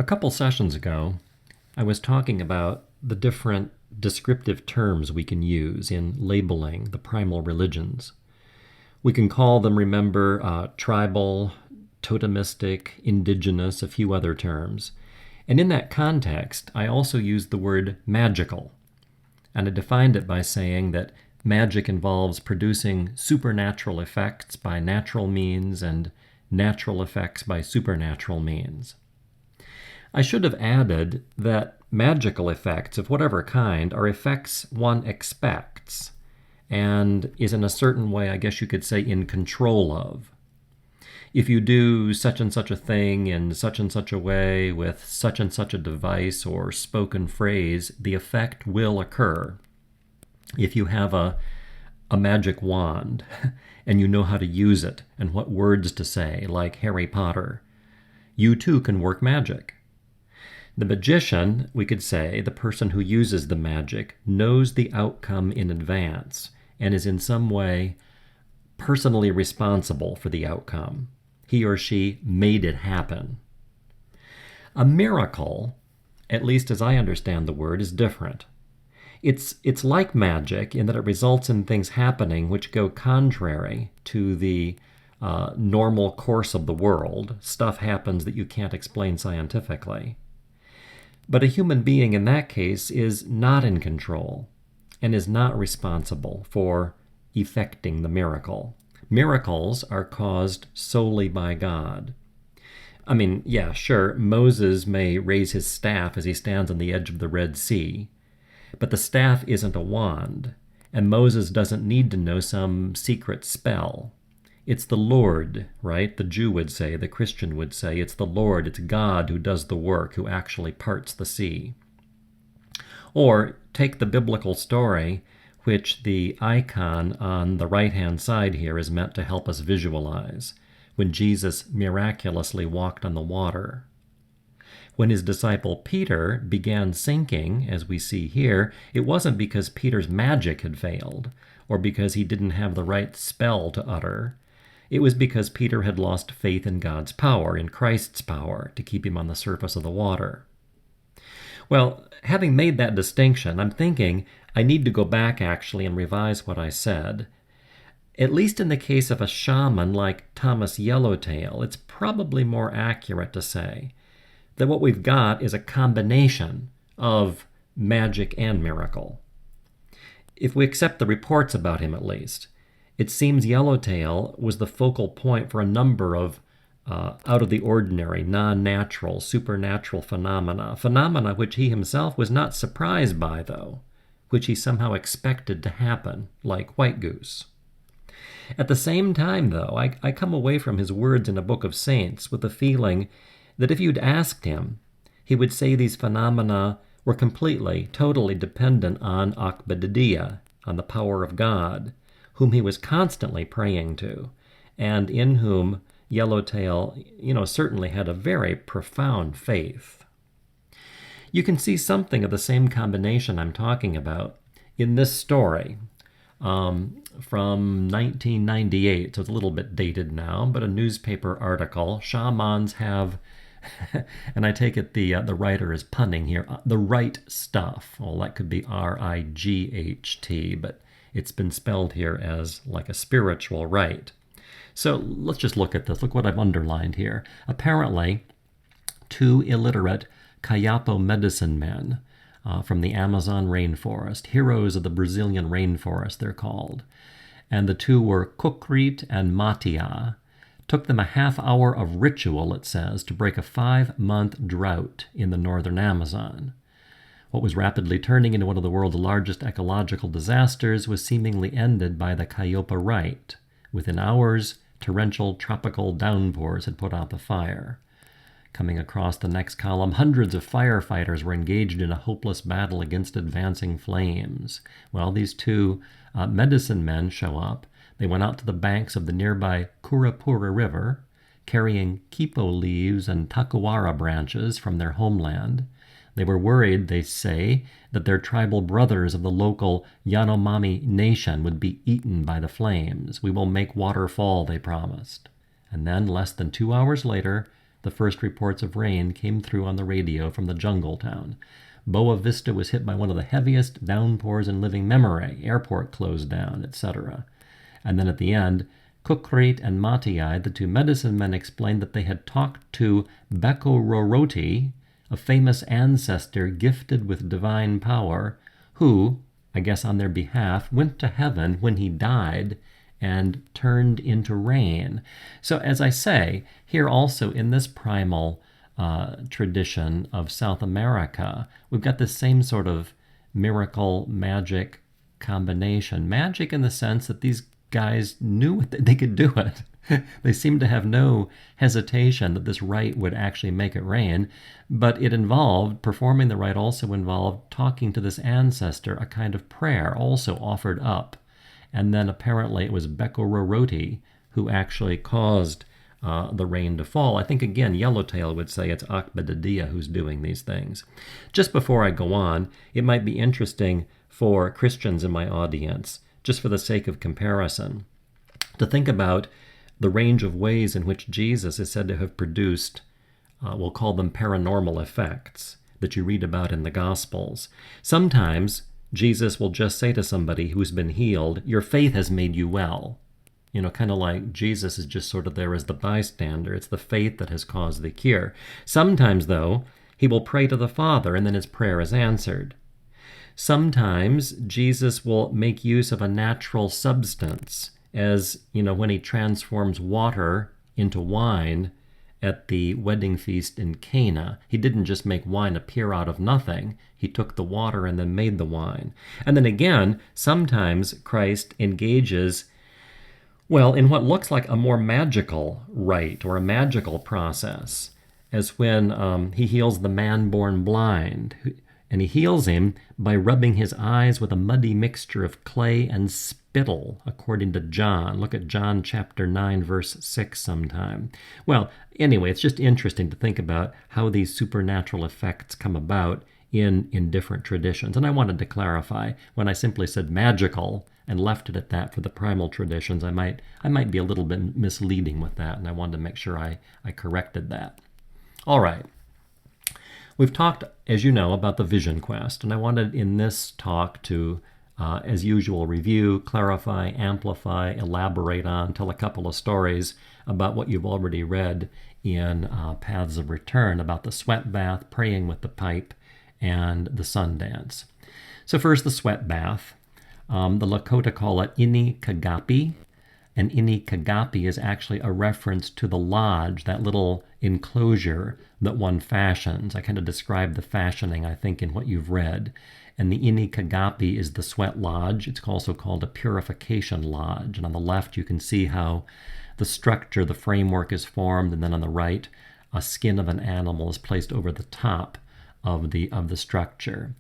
A couple sessions ago, I was talking about the different descriptive terms we can use in labeling the primal religions. We can call them, remember, tribal, totemistic, indigenous, a few other terms. And in that context, I also used the word magical. And I defined it by saying that magic involves producing supernatural effects by natural means and natural effects by supernatural means. I should have added that magical effects of whatever kind are effects one expects and is in a certain way, I guess you could say, in control of. If you do such and such a thing in such and such a way with such and such a device or spoken phrase, the effect will occur. If you have a magic wand and you know how to use it and what words to say, like Harry Potter, you too can work magic. The magician, we could say, the person who uses the magic, knows the outcome in advance and is in some way personally responsible for the outcome. He or she made it happen. A miracle, at least as I understand the word, is different. It's like magic in that it results in things happening which go contrary to the normal course of the world. Stuff happens that you can't explain scientifically. But a human being in that case is not in control and is not responsible for effecting the miracle. Miracles are caused solely by God. I mean, yeah, sure, Moses may raise his staff as he stands on the edge of the Red Sea, but the staff isn't a wand, and Moses doesn't need to know some secret spell. It's the Lord, right? The Jew would say, the Christian would say, it's the Lord, it's God who does the work, who actually parts the sea. Or take the biblical story, which the icon on the right-hand side here is meant to help us visualize, when Jesus miraculously walked on the water. When his disciple Peter began sinking, as we see here, it wasn't because Peter's magic had failed, or because he didn't have the right spell to utter. It was because Peter had lost faith in God's power, in Christ's power, to keep him on the surface of the water. Well, having made that distinction, I'm thinking I need to go back actually and revise what I said. At least in the case of a shaman like Thomas Yellowtail, it's probably more accurate to say that what we've got is a combination of magic and miracle. If we accept the reports about him at least, it seems Yellowtail was the focal point for a number of out-of-the-ordinary, non-natural, supernatural phenomena which he himself was not surprised by, though, which he somehow expected to happen, like White Goose. At the same time, though, I come away from his words in a Book of Saints with the feeling that if you'd asked him, he would say these phenomena were completely, totally dependent on Akbadidia, on the power of God, whom he was constantly praying to, and in whom Yellowtail, certainly had a very profound faith. You can see something of the same combination I'm talking about in this story from 1998, so it's a little bit dated now, but a newspaper article. Shamans have, and I take it the writer is punning here, the right stuff. Well, that could be R-I-G-H-T, but it's been spelled here as like a spiritual right. So let's just look at this. Look what I've underlined here. Apparently, two illiterate Kayapo medicine men from the Amazon rainforest, heroes of the Brazilian rainforest, they're called. And the two were Kukrit and Matia. Took them a half hour of ritual, it says, to break a 5-month drought in the northern Amazon. What was rapidly turning into one of the world's largest ecological disasters was seemingly ended by the Kayopa rite. Within hours, torrential tropical downpours had put out the fire. Coming across the next column, hundreds of firefighters were engaged in a hopeless battle against advancing flames. Well, these two medicine men show up. They went out to the banks of the nearby Curapura River, carrying kipo leaves and takuara branches from their homeland. They were worried, they say, that their tribal brothers of the local Yanomami nation would be eaten by the flames. We will make water fall, they promised. And then, less than 2 hours later, the first reports of rain came through on the radio from the jungle town. Boa Vista was hit by one of the heaviest downpours in living memory. Airport closed down, etc. And then at the end, Kukrit and Matai, the two medicine men, explained that they had talked to Beko Roroti, a famous ancestor gifted with divine power, who, I guess on their behalf, went to heaven when he died and turned into rain. So as I say, here also in this primal tradition of South America, we've got this same sort of miracle magic combination. Magic in the sense that these guys knew that they could do it. They seemed to have no hesitation that this rite would actually make it rain, but it involved, performing the rite also involved talking to this ancestor, a kind of prayer also offered up. And then apparently it was Beko Roroti who actually caused the rain to fall. I think, again, Yellowtail would say it's Akbadadia who's doing these things. Just before I go on, it might be interesting for Christians in my audience, just for the sake of comparison, to think about the range of ways in which Jesus is said to have produced, we'll call them paranormal effects, that you read about in the Gospels. Sometimes Jesus will just say to somebody who's been healed, your faith has made you well. You know, kind of like Jesus is just sort of there as the bystander. It's the faith that has caused the cure. Sometimes, though, he will pray to the Father and then his prayer is answered. Sometimes Jesus will make use of a natural substance, as, you know, when he transforms water into wine at the wedding feast in Cana. He didn't just make wine appear out of nothing. He took the water and then made the wine. And then again, sometimes Christ engages, well, in what looks like a more magical rite or a magical process, as when he heals the man born blind. And he heals him by rubbing his eyes with a muddy mixture of clay and spittle, according to John. Look at John chapter 9, verse 6 sometime. Well, anyway, it's just interesting to think about how these supernatural effects come about in different traditions. And I wanted to clarify, when I simply said magical and left it at that for the primal traditions, I might be a little bit misleading with that, and I wanted to make sure I corrected that. All right. We've talked, as you know, about the vision quest, and I wanted in this talk to, as usual, review, clarify, amplify, elaborate on, tell a couple of stories about what you've already read in Paths of Return, about the sweat bath, praying with the pipe, and the Sundance. So first, the sweat bath. The Lakota call it Ini Kagapi, and Ini Kagapi is actually a reference to the lodge, that little enclosure that one fashions. I kind of described the fashioning, I think, in what you've read. And the Ini Kagapi is the sweat lodge. It's also called a purification lodge. And on the left, you can see how the structure, the framework is formed. And then on the right, a skin of an animal is placed over the top of the structure.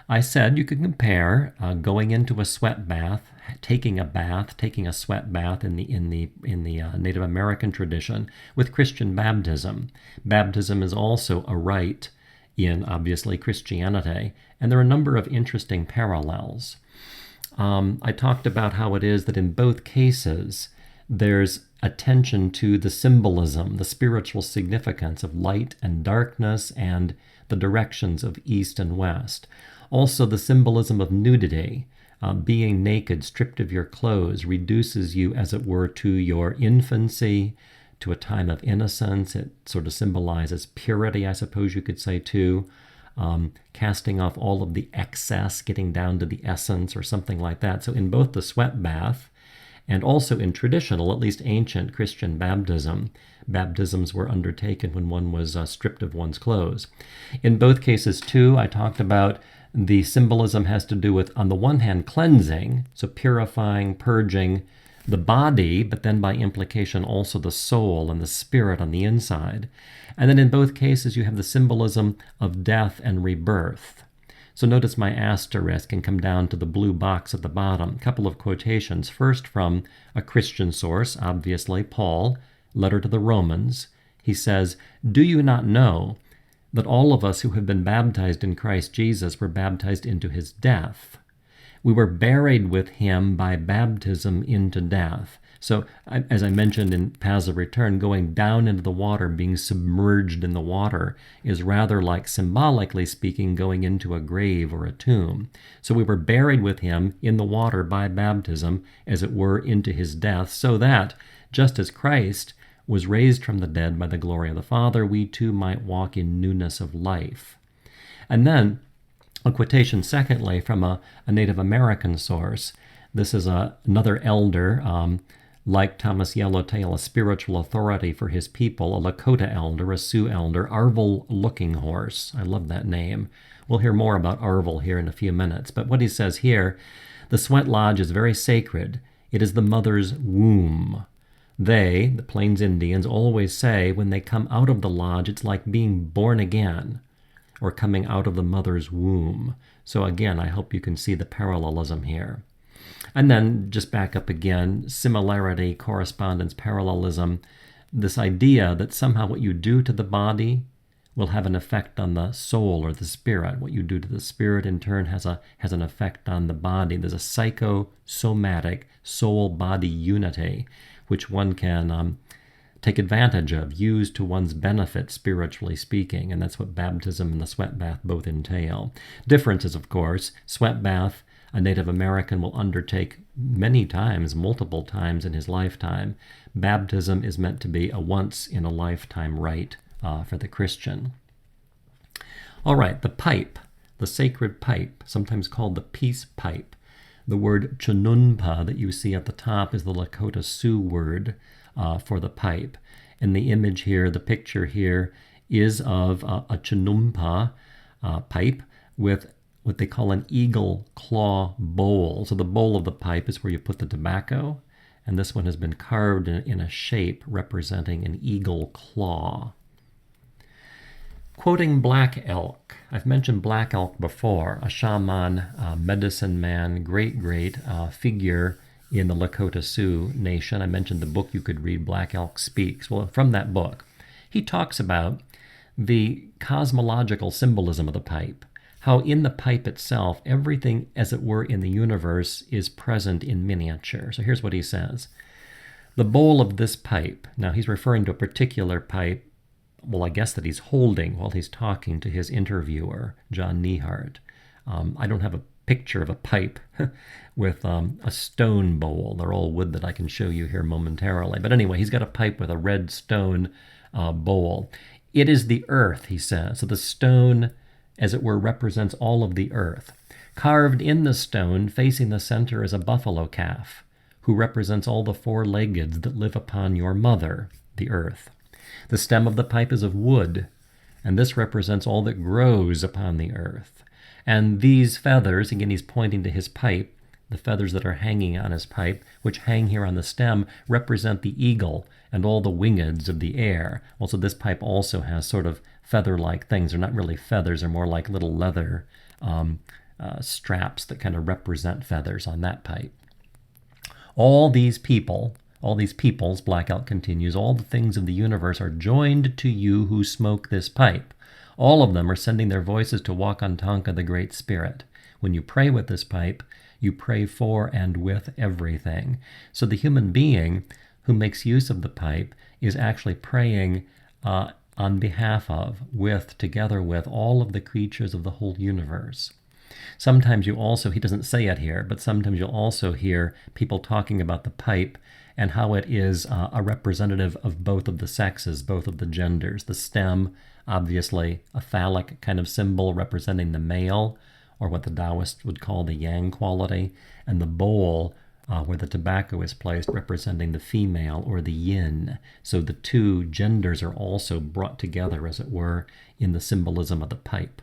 I said you could compare going into a sweat bath, taking a sweat bath in the Native American tradition with Christian baptism. Baptism is also a rite in, obviously, Christianity, and there are a number of interesting parallels. I talked about how it is that in both cases there's attention to the symbolism, the spiritual significance of light and darkness and the directions of east and west. Also, the symbolism of nudity, being naked, stripped of your clothes, reduces you, as it were, to your infancy, to a time of innocence. It sort of symbolizes purity, I suppose you could say, too. Casting off all of the excess, getting down to the essence or something like that. So in both the sweat bath and also in traditional, at least ancient Christian baptism, baptisms were undertaken when one was stripped of one's clothes. In both cases, too, I talked about the symbolism has to do with, on the one hand, cleansing, so purifying, purging the body, but then by implication also the soul and the spirit on the inside. And then in both cases, you have the symbolism of death and rebirth. So notice my asterisk and come down to the blue box at the bottom. A couple of quotations. First from a Christian source, obviously, Paul, letter to the Romans. He says, "Do you not know that all of us who have been baptized in Christ Jesus were baptized into his death? We were buried with him by baptism into death, So, as I mentioned in Paths of Return, going down into the water, being submerged in the water, is rather like, symbolically speaking, going into a grave or a tomb. So we were buried with him in the water by baptism, as it were, into his death, so that, just as Christ was raised from the dead by the glory of the Father, we too might walk in newness of life. And then, a quotation, secondly, from a Native American source. This is another elder, like Thomas Yellowtail, a spiritual authority for his people, a Lakota elder, a Sioux elder, Arvel Looking Horse. I love that name. We'll hear more about Arvel here in a few minutes. But what he says here, the sweat lodge is very sacred. It is the mother's womb. They, the Plains Indians, always say when they come out of the lodge, it's like being born again, or coming out of the mother's womb. So again, I hope you can see the parallelism here. And then just back up again, similarity, correspondence, parallelism, this idea that somehow what you do to the body will have an effect on the soul or the spirit. What you do to the spirit in turn has an effect on the body. There's a psychosomatic soul-body unity which one can take advantage of, use to one's benefit, spiritually speaking, and that's what baptism and the sweat bath both entail. Differences, of course. Sweat bath, a Native American will undertake many times, multiple times in his lifetime. Baptism is meant to be a once-in-a-lifetime rite for the Christian. All right, the pipe, the sacred pipe, sometimes called the peace pipe. The word chununpa that you see at the top is the Lakota Sioux word for the pipe. And the image here, the picture here, is of a chununpa pipe with what they call an eagle claw bowl. So the bowl of the pipe is where you put the tobacco, and this one has been carved in a shape representing an eagle claw. Quoting black elk. I've mentioned black elk before, a shaman, medicine man, great figure in the Lakota Sioux Nation. I mentioned the book you could read, Black Elk Speaks. Well, from that book, he talks about the cosmological symbolism of the pipe, how in the pipe itself, everything, as it were, in the universe is present in miniature. So here's what he says. The bowl of this pipe, now he's referring to a particular pipe, well, I guess that he's holding while he's talking to his interviewer, John Nehart. I don't have a picture of a pipe with a stone bowl. They're all wood that I can show you here momentarily. But anyway, he's got a pipe with a red stone bowl. It is the earth, he says. So the stone, as it were, represents all of the earth. Carved in the stone, facing the center, is a buffalo calf, who represents all the four-leggeds that live upon your mother, the earth. The stem of the pipe is of wood, and this represents all that grows upon the earth. And these feathers, again, he's pointing to his pipe, the feathers that are hanging on his pipe, which hang here on the stem, represent the eagle and all the wingeds of the air. Also, this pipe also has sort of feather-like things. They're not really feathers, they're more like little leather straps that kind of represent feathers on that pipe. All these peoples, Black Elk continues, all the things of the universe are joined to you who smoke this pipe. All of them are sending their voices to Wakantanka, the Great Spirit. When you pray with this pipe, you pray for and with everything. So the human being who makes use of the pipe is actually praying on behalf of, together with all of the creatures of the whole universe. Sometimes you also, he doesn't say it here, but sometimes you'll also hear people talking about the pipe and how it is a representative of both of the sexes, both of the genders. The stem, obviously a phallic kind of symbol representing the male, or what the Taoists would call the yang quality, and the bowl, where the tobacco is placed, representing the female or the yin. So the two genders are also brought together, as it were, in the symbolism of the pipe.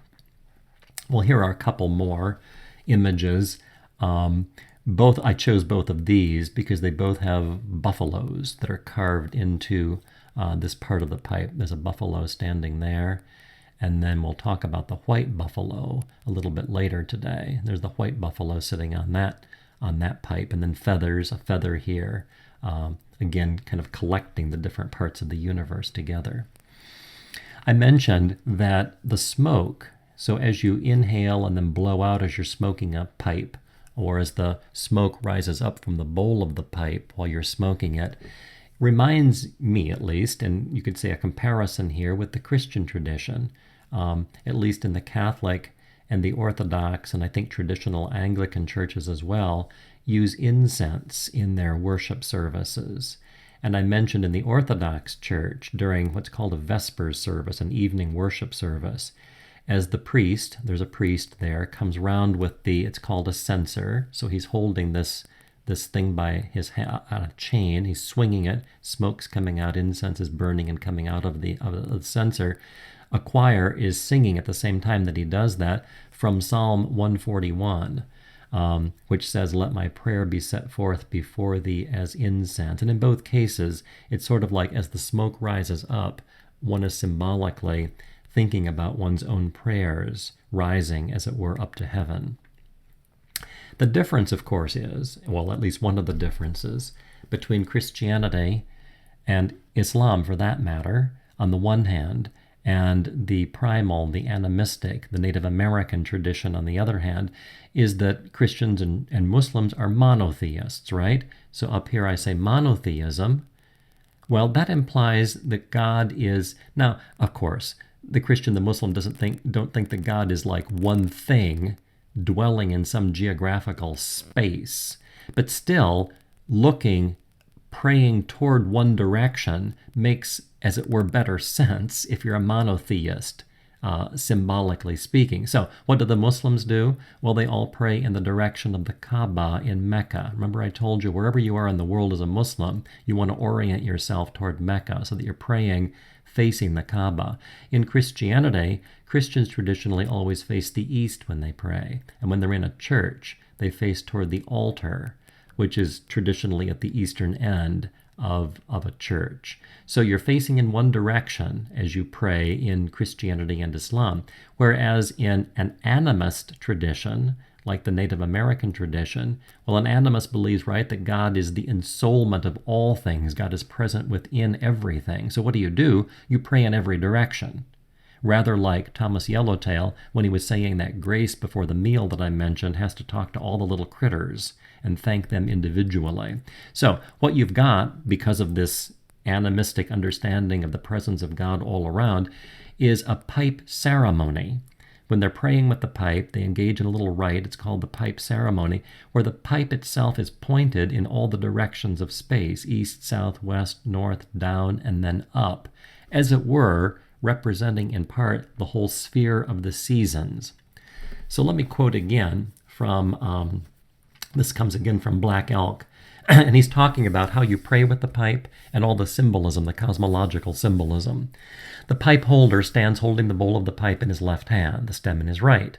Well, here are a couple more images. I chose both of these because they both have buffaloes that are carved into this part of the pipe. There's a buffalo standing there, and then we'll talk about the white buffalo a little bit later today. There's the white buffalo sitting on that pipe, and then a feather here, again, kind of collecting the different parts of the universe together. I mentioned that the smoke, so as you inhale and then blow out as you're smoking a pipe, or as the smoke rises up from the bowl of the pipe while you're smoking it, reminds me at least, and you could say a comparison here with the Christian tradition, at least in the Catholic and the Orthodox, and I think traditional Anglican churches as well, use incense in their worship services. And I mentioned in the Orthodox Church, during what's called a Vespers service, an evening worship service, as the priest, there's a priest there, comes round with it's called a censer, so he's holding this thing by his hand on a chain, he's swinging it, smoke's coming out, incense is burning and coming out of the censer. A choir is singing at the same time that he does that from Psalm 141. Which says, "Let my prayer be set forth before thee as incense." And in both cases, it's sort of like as the smoke rises up, one is symbolically thinking about one's own prayers rising, as it were, up to heaven. The difference, of course, is, well, at least one of the differences between Christianity and Islam, for that matter, on the one hand, and the primal, the animistic, the Native American tradition on the other hand, is that Christians and Muslims are monotheists, right? So up here I say monotheism. Well, that implies that God is, now, of course, the Christian, the Muslim don't think that God is like one thing dwelling in some geographical space, but still praying toward one direction makes, as it were, better sense if you're a monotheist, symbolically speaking. So what do the Muslims do? Well, they all pray in the direction of the Kaaba in Mecca. Remember I told you, wherever you are in the world as a Muslim, you want to orient yourself toward Mecca so that you're praying facing the Kaaba. In Christianity, Christians traditionally always face the east when they pray. And when they're in a church, they face toward the altar, which is traditionally at the eastern end of a church. So you're facing in one direction as you pray in Christianity and Islam, whereas in an animist tradition, like the Native American tradition, well, an animist believes, right, that God is the ensoulment of all things. God is present within everything. So what do? You pray in every direction. Rather like Thomas Yellowtail, when he was saying that grace before the meal that I mentioned, has to talk to all the little critters and thank them individually. So what you've got, because of this animistic understanding of the presence of God all around, is a pipe ceremony. When they're praying with the pipe, they engage in a little rite, it's called the pipe ceremony, where the pipe itself is pointed in all the directions of space, east, south, west, north, down, and then up, as it were, representing in part the whole sphere of the seasons. So let me quote again from, this comes again from Black Elk, and he's talking about how you pray with the pipe and all the symbolism, the cosmological symbolism. The pipe holder stands holding the bowl of the pipe in his left hand, the stem in his right,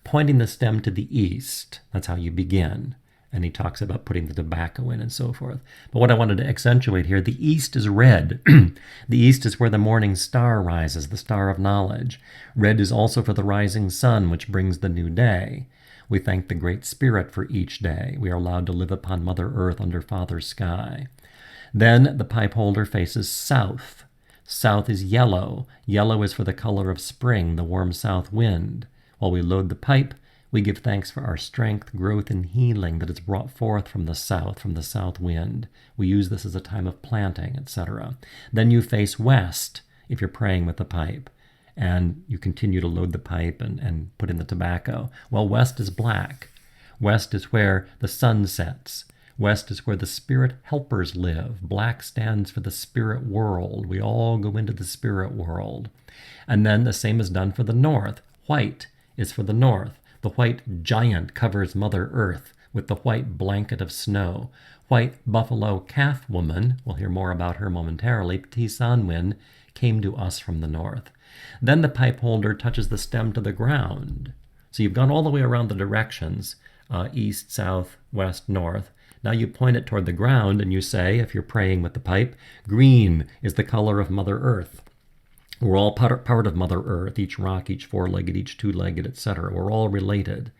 pointing the stem to the east. That's how you begin. And he talks about putting the tobacco in and so forth. But what I wanted to accentuate here, the east is red. The east is where the morning star rises, the star of knowledge. Red is also for the rising sun, which brings the new day. We thank the Great Spirit for each day. We are allowed to live upon Mother Earth under Father Sky. Then the pipe holder faces south. South is yellow. Yellow is for the color of spring, the warm south wind. While we load the pipe, we give thanks for our strength, growth, and healing that is brought forth from the south wind. We use this as a time of planting, etc. Then you face west if you're praying with the pipe, and you continue to load the pipe and put in the tobacco. Well, west is black. West is where the sun sets. West is where the spirit helpers live. Black stands for the spirit world. We all go into the spirit world. And then the same is done for the north. White is for the north. The white giant covers Mother Earth with the white blanket of snow. White buffalo calf woman, we'll hear more about her momentarily, Tisanwin, came to us from the north. Then the pipe holder touches the stem to the ground. So you've gone all the way around the directions, east, south, west, north. Now you point it toward the ground and you say, if you're praying with the pipe, green is the color of Mother Earth. We're all part of Mother Earth, each rock, each four-legged, each two-legged, etc. We're all related.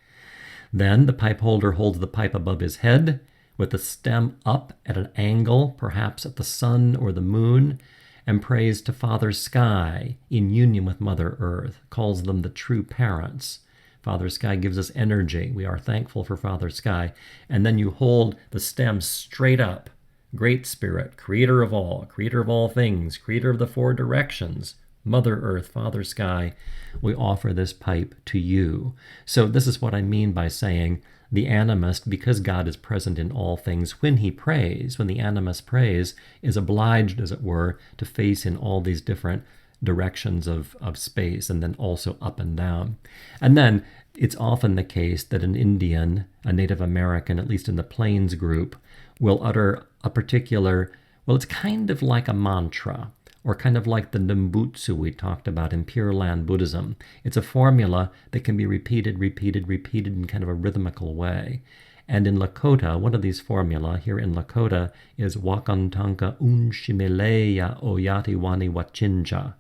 Then the pipe holder holds the pipe above his head with the stem up at an angle, perhaps at the sun or the moon, and prays to Father Sky in union with Mother Earth, calls them the true parents. Father Sky gives us energy. We are thankful for Father Sky. And then you hold the stem straight up. Great Spirit, creator of all things, creator of the four directions, Mother Earth, Father Sky, we offer this pipe to you. So this is what I mean by saying the animist, because God is present in all things, when he prays, when the animist prays, is obliged, as it were, to face in all these different directions of space, and then also up and down. And then it's often the case that an Indian, a Native American, at least in the Plains group, will utter a particular, well, it's kind of like a mantra, or kind of like the Nembutsu we talked about in Pure Land Buddhism. It's a formula that can be repeated in kind of a rhythmical way. And in Lakota, one of these formula here in Lakota is Wakantanka Unshimeleya Oyati Wani Wachinja,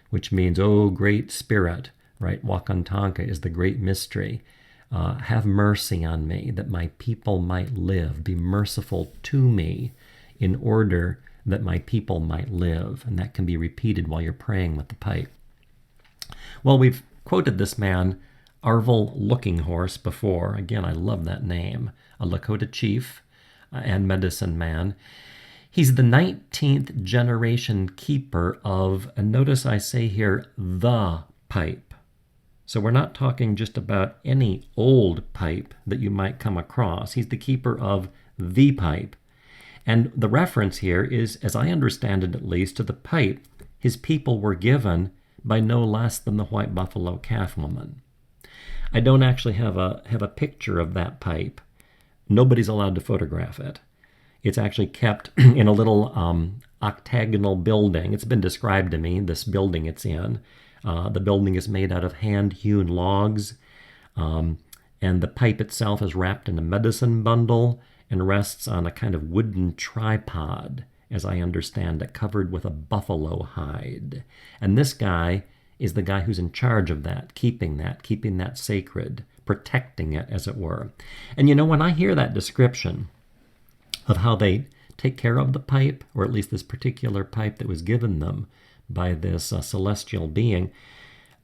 which means, oh, great spirit, right? Wakantanka is the great mystery. Have mercy on me, that my people might live. Be merciful to me in order that my people might live. And that can be repeated while you're praying with the pipe. Well, we've quoted this man, Arvel Looking Horse, before. Again, I love that name. A Lakota chief and medicine man. He's the 19th generation keeper of, and notice I say here, the pipe. So we're not talking just about any old pipe that you might come across. He's the keeper of the pipe. And the reference here is, as I understand it at least, to the pipe his people were given by no less than the white buffalo calf woman. I don't actually have a picture of that pipe. Nobody's allowed to photograph it. It's actually kept in a little octagonal building. It's been described to me, this building it's in. The building is made out of hand-hewn logs, and the pipe itself is wrapped in a medicine bundle and rests on a kind of wooden tripod, as I understand it, covered with a buffalo hide. And this guy is the guy who's in charge of that, keeping that sacred, protecting it, as it were. And you know, when I hear that description of how they take care of the pipe, or at least this particular pipe that was given them by this celestial being,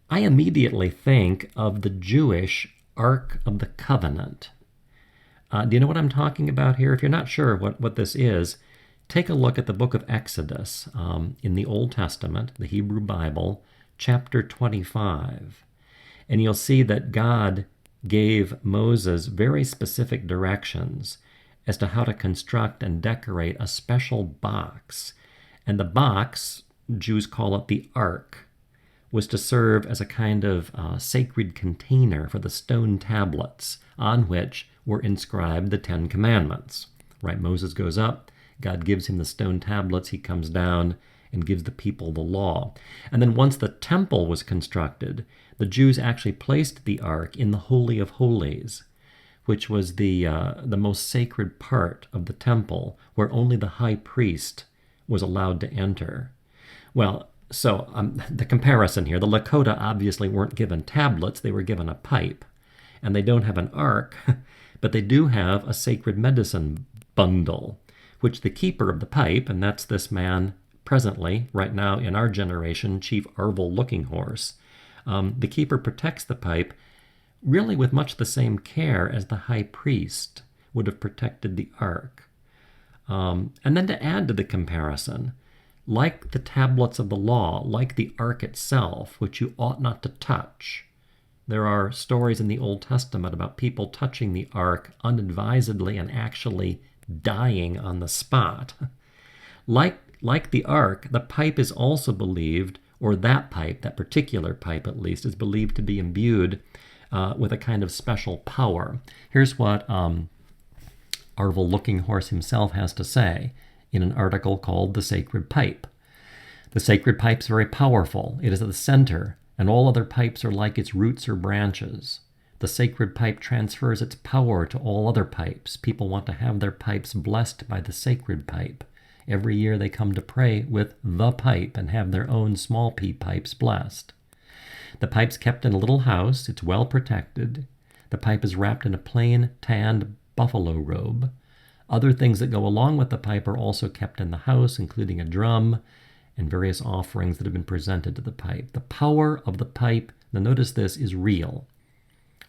I immediately think of the Jewish Ark of the Covenant. Do you know what I'm talking about here? If you're not sure what this is, take a look at the book of Exodus in the Old Testament, the Hebrew Bible, chapter 25. And you'll see that God gave Moses very specific directions as to how to construct and decorate a special box. And the box, Jews call it the Ark, was to serve as a kind of sacred container for the stone tablets on which were inscribed the Ten Commandments. Right? Moses goes up, God gives him the stone tablets, he comes down and gives the people the law. And then once the temple was constructed, the Jews actually placed the Ark in the Holy of Holies, which was the most sacred part of the temple, where only the high priest was allowed to enter. Well, so the comparison here, the Lakota obviously weren't given tablets, they were given a pipe. And they don't have an ark, but they do have a sacred medicine bundle, which the keeper of the pipe, and that's this man presently, right now in our generation, Chief Arvel Looking Horse, the keeper protects the pipe really with much the same care as the high priest would have protected the ark. And then to add to the comparison, like the tablets of the law, like the ark itself, which you ought not to touch, there are stories in the Old Testament about people touching the ark unadvisedly and actually dying on the spot. Like the ark, the pipe is also believed, or that pipe, that particular pipe at least, is believed to be imbued with a kind of special power. Here's what Arvel Looking Horse himself has to say in an article called The Sacred Pipe. The sacred pipe is very powerful. It is at the center, and all other pipes are like its roots or branches. The sacred pipe transfers its power to all other pipes. People want to have their pipes blessed by the sacred pipe. Every year they come to pray with the pipe and have their own small p pipes blessed. The pipe's kept in a little house. It's well protected. The pipe is wrapped in a plain, tanned buffalo robe. Other things that go along with the pipe are also kept in the house, including a drum and various offerings that have been presented to the pipe. The power of the pipe, now notice this, is real.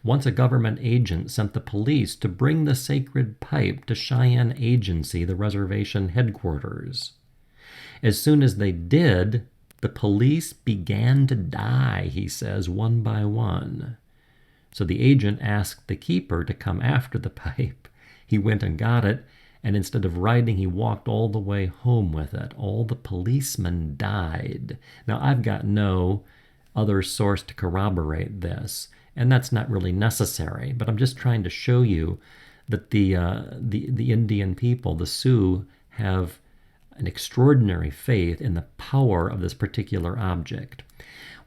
Once a government agent sent the police to bring the sacred pipe to Cheyenne Agency, the reservation headquarters. As soon as they did, the police began to die, he says, one by one. So the agent asked the keeper to come after the pipe. He went and got it, and instead of riding, he walked all the way home with it. All the policemen died. Now, I've got no other source to corroborate this, and that's not really necessary, but I'm just trying to show you that the Indian people, the Sioux, have an extraordinary faith in the power of this particular object.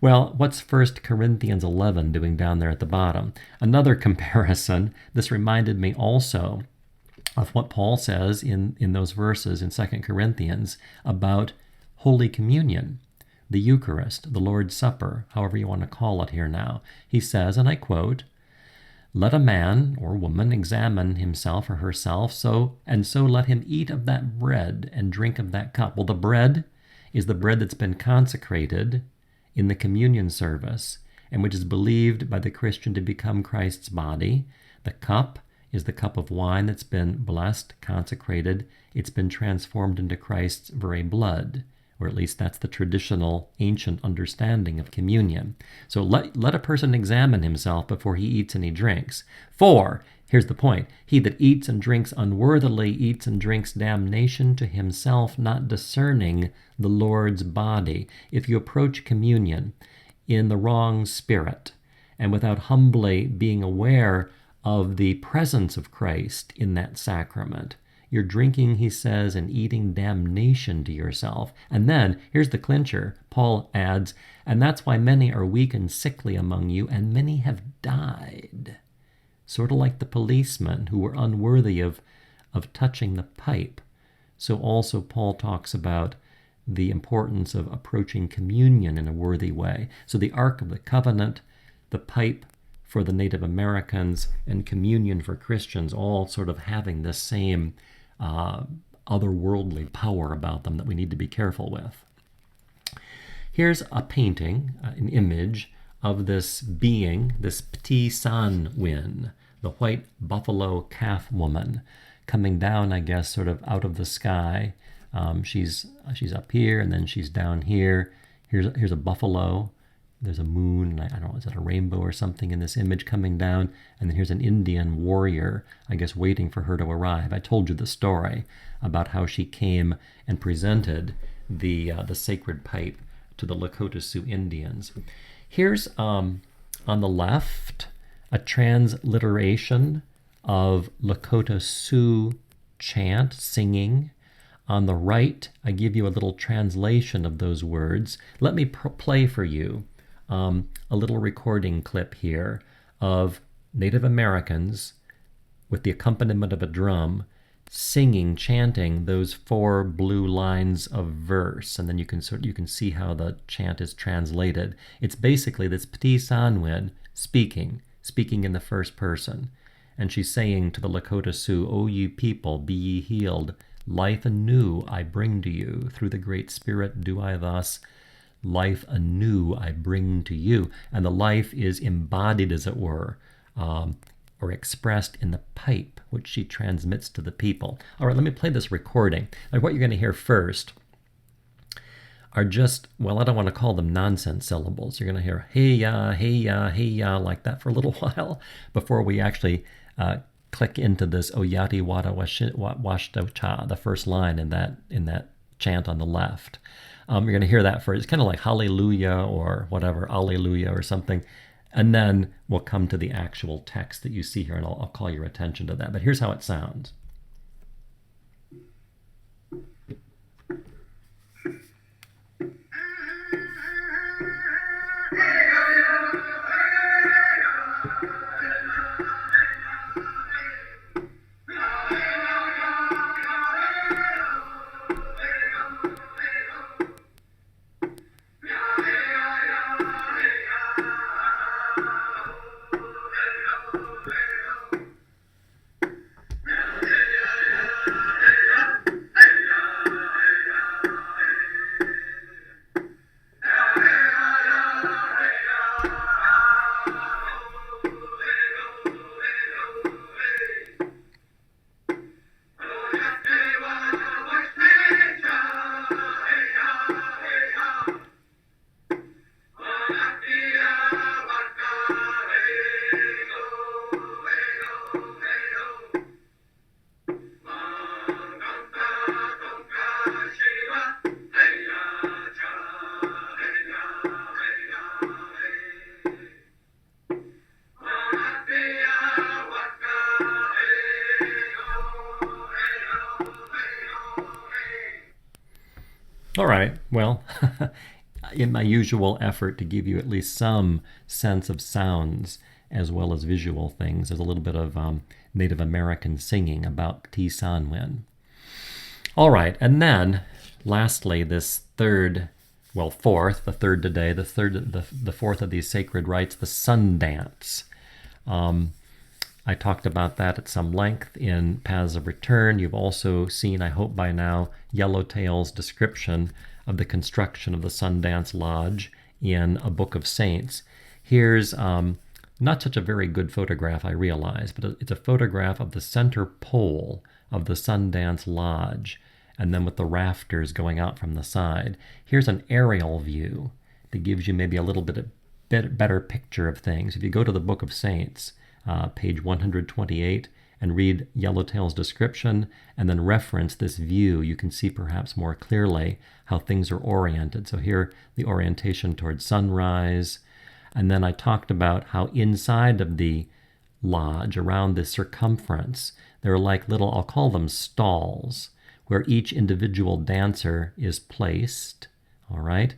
Well, what's 1 Corinthians 11 doing down there at the bottom? Another comparison. This reminded me also of what Paul says in those verses in 2 Corinthians about Holy Communion, the Eucharist, the Lord's Supper, however you want to call it here now. He says, and I quote, "Let a man or woman examine himself or herself, so let him eat of that bread and drink of that cup." Well, the bread is the bread that's been consecrated in the communion service and which is believed by the Christian to become Christ's body. The cup is the cup of wine that's been blessed, consecrated. It's been transformed into Christ's very blood, or at least that's the traditional ancient understanding of communion. So let a person examine himself before he eats and he drinks. For, here's the point, he that eats and drinks unworthily eats and drinks damnation to himself, not discerning the Lord's body. If you approach communion in the wrong spirit and without humbly being aware of the presence of Christ in that sacrament, you're drinking, he says, and eating damnation to yourself. And then, here's the clincher, Paul adds, and that's why many are weak and sickly among you, and many have died. Sort of like the policemen who were unworthy of touching the pipe. So also Paul talks about the importance of approaching communion in a worthy way. So the Ark of the Covenant, the pipe for the Native Americans, and communion for Christians, all sort of having this same otherworldly power about them that we need to be careful with. Here's a painting, an image of this being, this Petit Sanwin, the white buffalo calf woman, coming down, I guess, sort of out of the sky. She's up here, and then she's down here. Here's a buffalo. There's a moon, I don't know, is that a rainbow or something in this image coming down? And then here's an Indian warrior, I guess, waiting for her to arrive. I told you the story about how she came and presented the sacred pipe to the Lakota Sioux Indians. Here's, on the left, a transliteration of Lakota Sioux chant, singing. On the right, I give you a little translation of those words. Let me play for you a little recording clip here of Native Americans with the accompaniment of a drum singing, chanting those 4 blue lines of verse, and then you can see how the chant is translated. It's basically this Petit Sanwin speaking in the first person, and she's saying to the Lakota Sioux, "O ye people, be ye healed. Life anew I bring to you. Through the Great Spirit do I thus. Life anew I bring to you." And the life is embodied, as it were, or expressed in the pipe, which she transmits to the people. All right, let me play this recording. Now, what you're going to hear first are just, well, I don't want to call them nonsense syllables. You're going to hear hey-ya, hey-ya, hey-ya, like that for a little while before we actually click into this Oyati Wada Washto Cha, the first line in that chant on the left. You're going to hear that first. It's kind of like hallelujah or whatever, alleluia or something. And then we'll come to the actual text that you see here, and I'll call your attention to that. But here's how it sounds. All right. Well, in my usual effort to give you at least some sense of sounds as well as visual things, there's a little bit of Native American singing about Tisanwen. All right, and then lastly, this fourth, the third today, the fourth of these sacred rites, the Sundance. I talked about that at some length in Paths of Return. You've also seen, I hope by now, Yellowtail's description of the construction of the Sundance Lodge in A Book of Saints. Here's not such a very good photograph, I realize, but it's a photograph of the center pole of the Sundance Lodge, and then with the rafters going out from the side. Here's an aerial view that gives you maybe a little bit better picture of things. If you go to the Book of Saints, page 128, and read Yellowtail's description, and then reference this view, you can see perhaps more clearly how things are oriented. So here, the orientation towards sunrise, and then I talked about how inside of the lodge, around the circumference, there are like little, I'll call them stalls, where each individual dancer is placed, all right?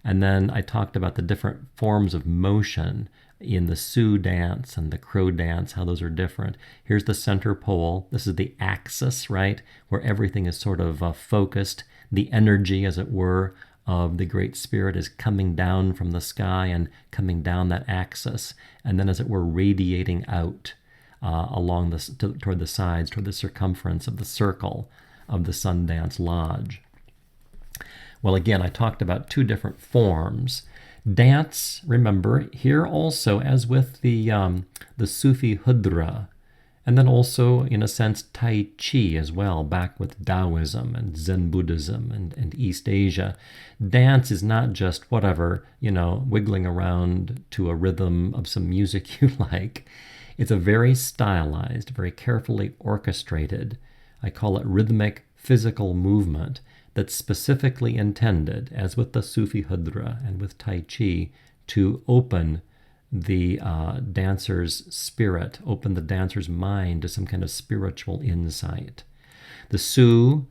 And then I talked about the different forms of motion in the Sioux dance and the Crow dance, how those are different. Here's the center pole. This is the axis, right, where everything is sort of focused. The energy, as it were, of the Great Spirit is coming down from the sky and coming down that axis, and then, as it were, radiating out along toward the sides, toward the circumference of the circle of the Sundance Lodge. Well, again, I talked about two different forms. Dance, remember, here also, as with the Sufi Hudra, and then also, in a sense, Tai Chi as well, back with Taoism and Zen Buddhism and East Asia. Dance is not just whatever, wiggling around to a rhythm of some music you like. It's a very stylized, very carefully orchestrated, I call it rhythmic physical movement, that's specifically intended, as with the Sufi Hudra and with Tai Chi, to open the dancer's spirit, open the dancer's mind to some kind of spiritual insight. The Sioux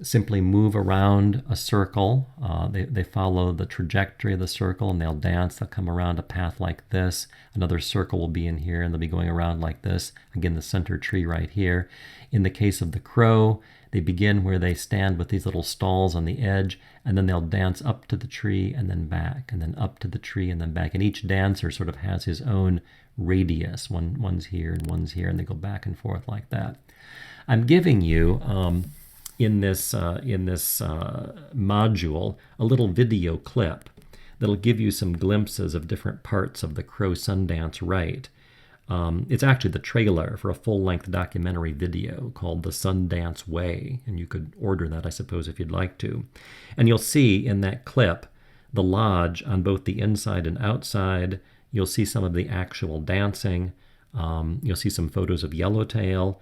simply move around a circle. They follow the trajectory of the circle, and they'll dance. They'll come around a path like this. Another circle will be in here, and they'll be going around like this. Again, the center tree right here. In the case of the Crow, they begin where they stand with these little stalls on the edge, and then they'll dance up to the tree and then back, and then up to the tree and then back. And each dancer sort of has his own radius. One's here and one's here, and they go back and forth like that. I'm giving you, in this module, a little video clip that'll give you some glimpses of different parts of the Crow Sundance rite. It's actually the trailer for a full-length documentary video called The Sundance Way, and you could order that, I suppose, if you'd like to. And you'll see in that clip the lodge on both the inside and outside. You'll see some of the actual dancing. You'll see some photos of Yellowtail.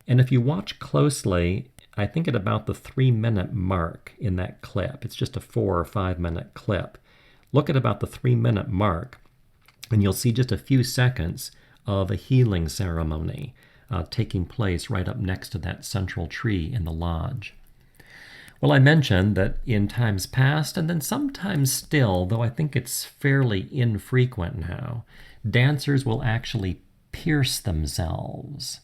And if you watch closely, I think at about the 3-minute mark in that clip, it's just a 4 or 5 minute clip, look at about the 3-minute mark, and you'll see just a few seconds of a healing ceremony taking place right up next to that central tree in the lodge. Well, I mentioned that in times past, and then sometimes still, though I think it's fairly infrequent now, dancers will actually pierce themselves.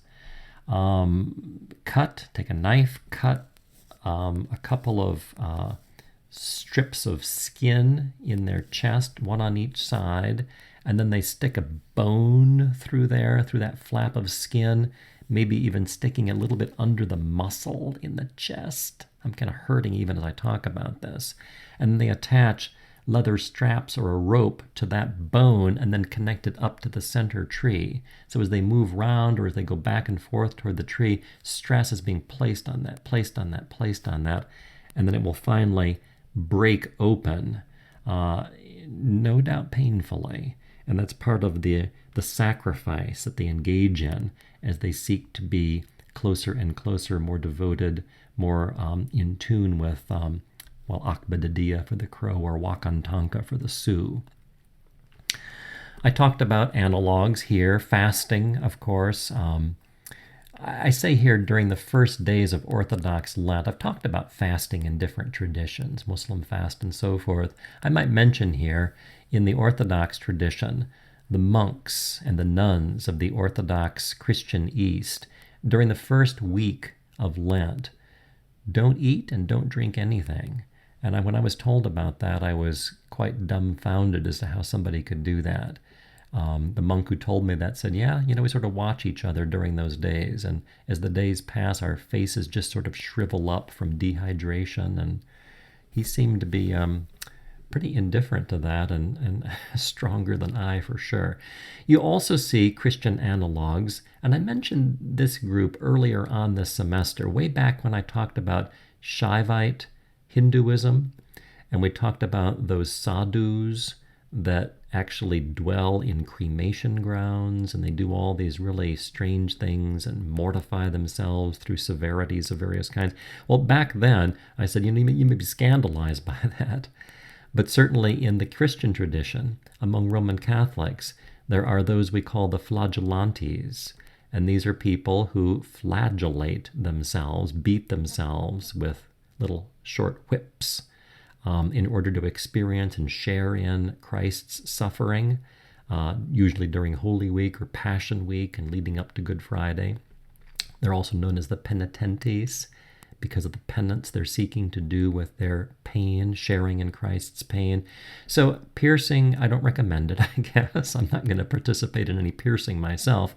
Take a knife, cut a couple of strips of skin in their chest, one on each side, and then they stick a bone through that flap of skin, maybe even sticking a little bit under the muscle in the chest. I'm kind of hurting even as I talk about this. And then they attach leather straps or a rope to that bone and then connect it up to the center tree. So as they move round or as they go back and forth toward the tree, stress is being placed on that, and then it will finally break open, no doubt painfully. And that's part of the sacrifice that they engage in as they seek to be closer and closer, more devoted, more in tune with, Akbadadiya for the Crow or Wakantanka for the Sioux. I talked about analogs here, fasting, of course. I say here during the first days of Orthodox Lent, I've talked about fasting in different traditions, Muslim fast and so forth. I might mention here in the Orthodox tradition, the monks and the nuns of the Orthodox Christian East, during the first week of Lent, don't eat and don't drink anything. And when I was told about that, I was quite dumbfounded as to how somebody could do that. The monk who told me that said, yeah, we sort of watch each other during those days. And as the days pass, our faces just sort of shrivel up from dehydration. And he seemed to be pretty indifferent to that and stronger than I for sure. You also see Christian analogs. And I mentioned this group earlier on this semester, way back when I talked about Shaivite Hinduism. And we talked about those sadhus that actually dwell in cremation grounds, and they do all these really strange things and mortify themselves through severities of various kinds. Well, back then, I said, you may be scandalized by that. But certainly in the Christian tradition, among Roman Catholics, there are those we call the flagellantes. And these are people who flagellate themselves, beat themselves with little short whips, in order to experience and share in Christ's suffering, usually during Holy Week or Passion Week and leading up to Good Friday. They're also known as the penitentes because of the penance they're seeking to do with their pain, sharing in Christ's pain. So piercing, I don't recommend it, I guess. I'm not going to participate in any piercing myself.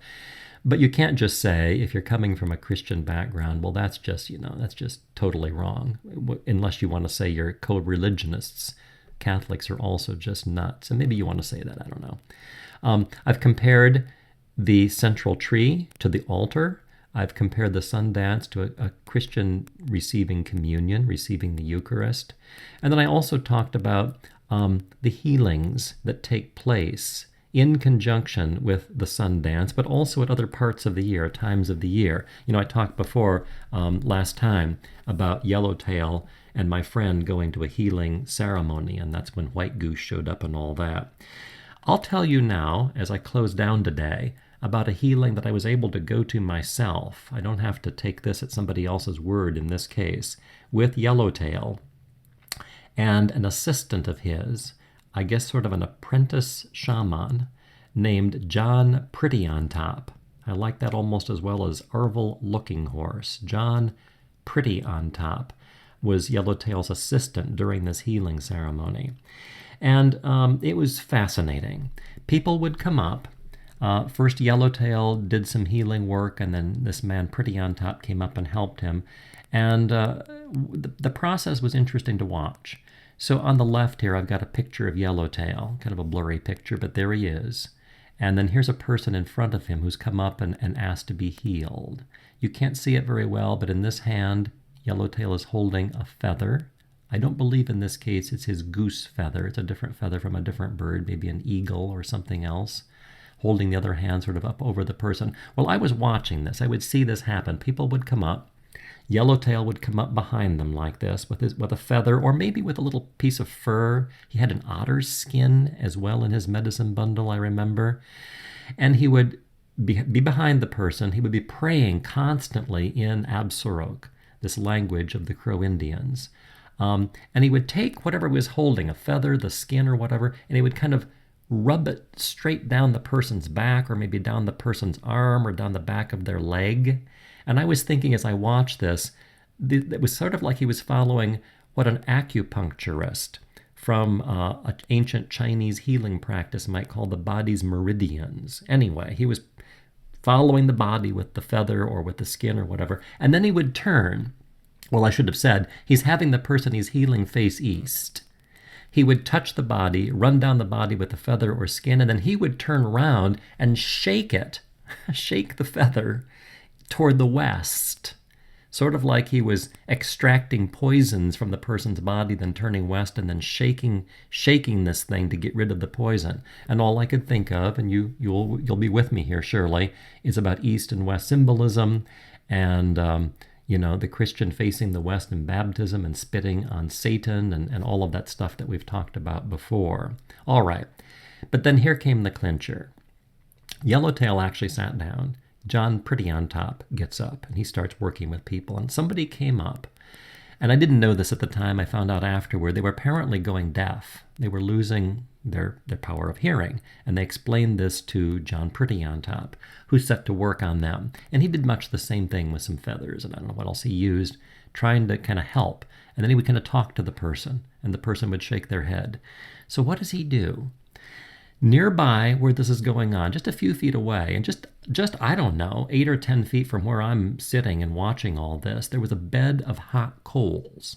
But you can't just say, if you're coming from a Christian background, well, that's just totally wrong. Unless you want to say you're co-religionists. Catholics are also just nuts. And maybe you want to say that, I don't know. I've compared the central tree to the altar. I've compared the Sundance to a Christian receiving communion, receiving the Eucharist. And then I also talked about the healings that take place in conjunction with the Sundance, but also at other parts of the year, times of the year. I talked before last time about Yellowtail and my friend going to a healing ceremony, and that's when White Goose showed up and all that. I'll tell you now, as I close down today, about a healing that I was able to go to myself. I don't have to take this at somebody else's word in this case, with Yellowtail and an assistant of his, I guess sort of an apprentice shaman named John Pretty on Top. I like that almost as well as Arvel Looking Horse. John Pretty on Top was Yellowtail's assistant during this healing ceremony. And it was fascinating. People would come up. First Yellowtail did some healing work, and then this man Pretty on Top came up and helped him. And the process was interesting to watch. So on the left here, I've got a picture of Yellowtail, kind of a blurry picture, but there he is. And then here's a person in front of him who's come up and asked to be healed. You can't see it very well, but in this hand, Yellowtail is holding a feather. I don't believe in this case it's his goose feather. It's a different feather from a different bird, maybe an eagle or something else, holding the other hand sort of up over the person. Well, I was watching this. I would see this happen. People would come up. Yellowtail would come up behind them like this with a feather, or maybe with a little piece of fur. He had an otter's skin as well in his medicine bundle, I remember. And he would be behind the person. He would be praying constantly in Absorok, this language of the Crow Indians. And he would take whatever he was holding, a feather, the skin or whatever, and he would kind of rub it straight down the person's back, or maybe down the person's arm or down the back of their leg. And I was thinking as I watched this, it was sort of like he was following what an acupuncturist from an ancient Chinese healing practice might call the body's meridians. Anyway, he was following the body with the feather or with the skin or whatever. And then he would turn. Well, I should have said, he's having the person he's healing face east. He would touch the body, run down the body with the feather or skin, and then he would turn around and shake it, shake the feather toward the west, sort of like he was extracting poisons from the person's body, then turning west and then shaking this thing to get rid of the poison. And all I could think of, and you'll be with me here surely, is about East and West symbolism, and the Christian facing the West in baptism and spitting on Satan and all of that stuff that we've talked about before. All right, but then here came the clincher. Yellowtail actually sat down, John Pretty on Top gets up and he starts working with people. And somebody came up, and I didn't know this at the time. I found out afterward. They were apparently going deaf. They were losing their power of hearing. And they explained this to John Pretty on Top, who set to work on them. And he did much the same thing with some feathers, and I don't know what else he used, trying to kind of help. And then he would kind of talk to the person, and the person would shake their head. So what does he do? Nearby where this is going on, just a few feet away, and just I don't know, 8 or 10 feet from where I'm sitting and watching all this, there was a bed of hot coals.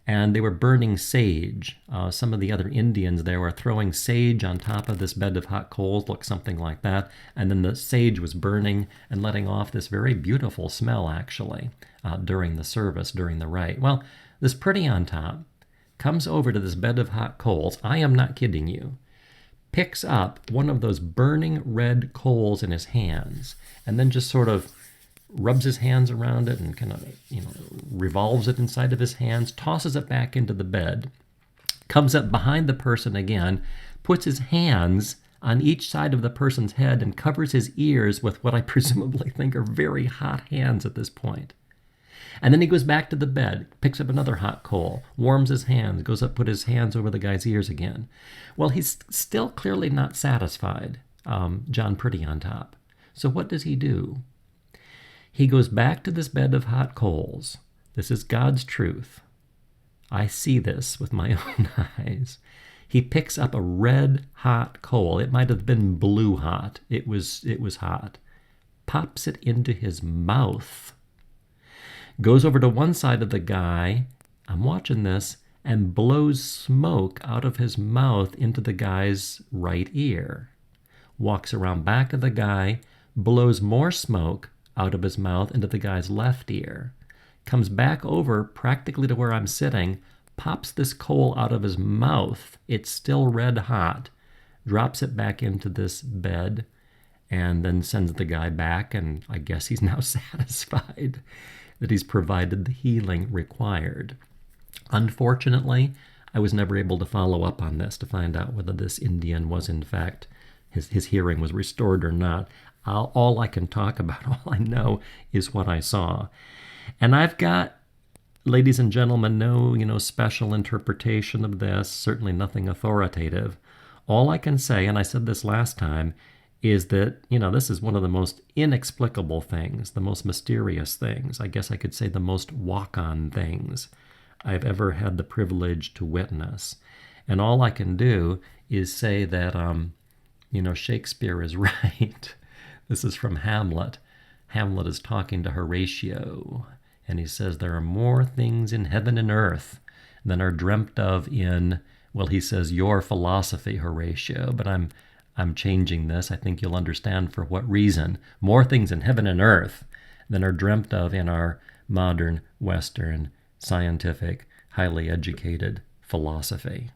And they were burning sage. Some of the other Indians there were throwing sage on top of this bed of hot coals, looked something like that. And then the sage was burning and letting off this very beautiful smell, actually, during the service, during the rite. Well, this Pretty on Top comes over to this bed of hot coals. I am not kidding you. Picks up one of those burning red coals in his hands, and then just sort of rubs his hands around it and kind of, revolves it inside of his hands, tosses it back into the bed, comes up behind the person again, puts his hands on each side of the person's head and covers his ears with what I presumably think are very hot hands at this point. And then he goes back to the bed, picks up another hot coal, warms his hands, goes up, put his hands over the guy's ears again. Well, he's still clearly not satisfied, John Pretty on Top. So what does he do? He goes back to this bed of hot coals. This is God's truth. I see this with my own eyes. He picks up a red hot coal. It might have been blue hot. It was hot. Pops it into his mouth. Goes over to one side of the guy, I'm watching this, and blows smoke out of his mouth into the guy's right ear. Walks around back of the guy, blows more smoke out of his mouth into the guy's left ear. Comes back over practically to where I'm sitting, pops this coal out of his mouth. It's still red hot. Drops it back into this bed, and then sends the guy back, and I guess he's now satisfied that he's provided the healing required. Unfortunately, I was never able to follow up on this to find out whether this Indian was in fact, his hearing was restored or not. All I can talk about, all I know is what I saw. And I've got, ladies and gentlemen, no special interpretation of this, certainly nothing authoritative. All I can say, and I said this last time, is that, this is one of the most inexplicable things, the most mysterious things, I guess I could say the most walk-on things I've ever had the privilege to witness. And all I can do is say that, Shakespeare is right. This is from Hamlet. Hamlet is talking to Horatio, and he says, there are more things in heaven and earth than are dreamt of in, he says, your philosophy, Horatio, but I'm changing this. I think you'll understand for what reason. More things in heaven and earth than are dreamt of in our modern, Western, scientific, highly educated philosophy.